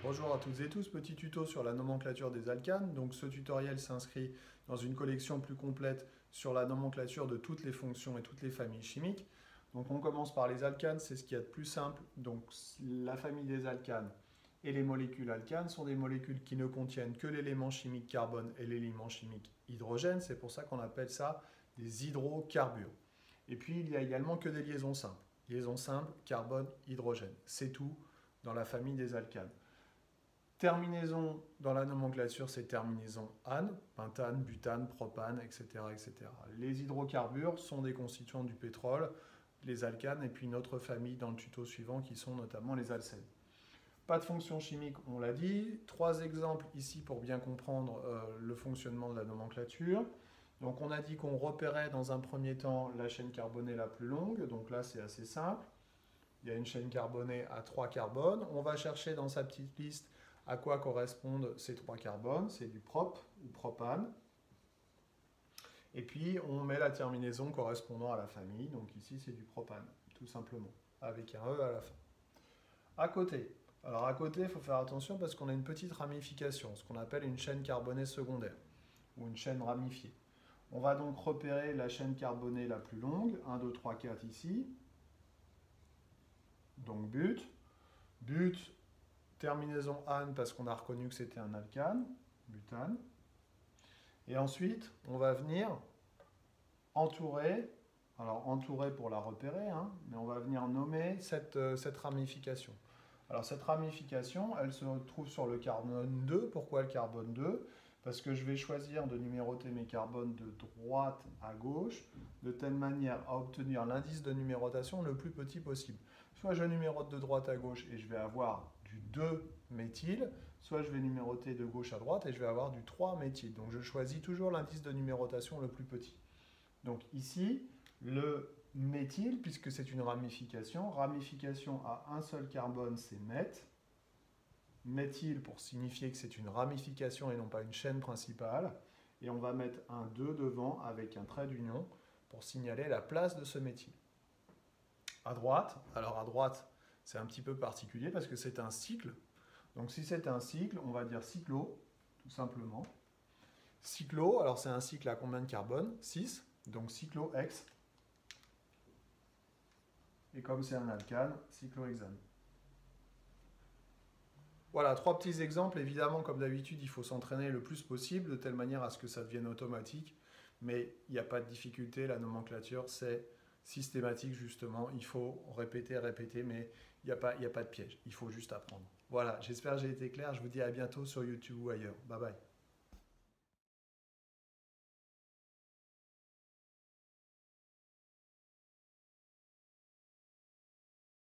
Bonjour à toutes et tous, petit tuto sur la nomenclature des alcanes. Donc ce tutoriel s'inscrit dans une collection plus complète sur la nomenclature de toutes les fonctions et toutes les familles chimiques. Donc on commence par les alcanes, c'est ce qu'il y a de plus simple. Donc la famille des alcanes et les molécules alcanes sont des molécules qui ne contiennent que l'élément chimique carbone et l'élément chimique hydrogène. C'est pour ça qu'on appelle ça des hydrocarbures. Et puis il y a également que des liaisons simples. Liaisons simples, carbone, hydrogène. C'est tout dans la famille des alcanes. Terminaison dans la nomenclature, c'est terminaison ane, pentane, butane, propane, etc., etc. Les hydrocarbures sont des constituants du pétrole, les alcanes, et puis une autre famille dans le tuto suivant qui sont notamment les alcènes. Pas de fonction chimique, on l'a dit. 3 exemples ici pour bien comprendre le fonctionnement de la nomenclature. Donc on a dit qu'on repérait dans un premier temps la chaîne carbonée la plus longue, donc là c'est assez simple. Il y a une chaîne carbonée à 3 carbones. On va chercher dans sa petite liste à quoi correspondent ces 3 carbones. C'est du prop ou propane. Et puis on met la terminaison correspondant à la famille. Donc ici c'est du propane, tout simplement, avec un E à la fin. À côté, alors à côté il faut faire attention parce qu'on a une petite ramification, ce qu'on appelle une chaîne carbonée secondaire, ou une chaîne ramifiée. On va donc repérer la chaîne carbonée la plus longue, 1, 2, 3, 4 ici. Donc but, terminaison ane parce qu'on a reconnu que c'était un alcane, butane. Et ensuite, on va venir entourer, alors entourer pour la repérer, hein, mais on va venir nommer cette ramification. Alors cette ramification, elle se trouve sur le carbone 2. Pourquoi le carbone 2? Parce que je vais choisir de numéroter mes carbones de droite à gauche, de telle manière à obtenir l'indice de numérotation le plus petit possible. Soit je numérote de droite à gauche et je vais avoir du 2-méthyle, soit je vais numéroter de gauche à droite et je vais avoir du 3-méthyle. Donc je choisis toujours l'indice de numérotation le plus petit. Donc ici, le méthyle, puisque c'est une ramification à un seul carbone, c'est meth. Méthyle pour signifier que c'est une ramification et non pas une chaîne principale. Et on va mettre un 2 devant avec un trait d'union pour signaler la place de ce méthyle. À droite, alors à droite, c'est un petit peu particulier parce que c'est un cycle. Donc si c'est un cycle, on va dire cyclo, tout simplement. Cyclo, alors c'est un cycle à combien de carbone? 6, donc cyclohexe. Et comme c'est un alcane, cyclohexane. Voilà, 3 petits exemples. Évidemment, comme d'habitude, il faut s'entraîner le plus possible, de telle manière à ce que ça devienne automatique. Mais il n'y a pas de difficulté, la nomenclature, c'est systématique, justement. Il faut répéter, répéter, mais il n'y a pas de piège. Il faut juste apprendre. Voilà, j'espère que j'ai été clair. Je vous dis à bientôt sur YouTube ou ailleurs. Bye bye.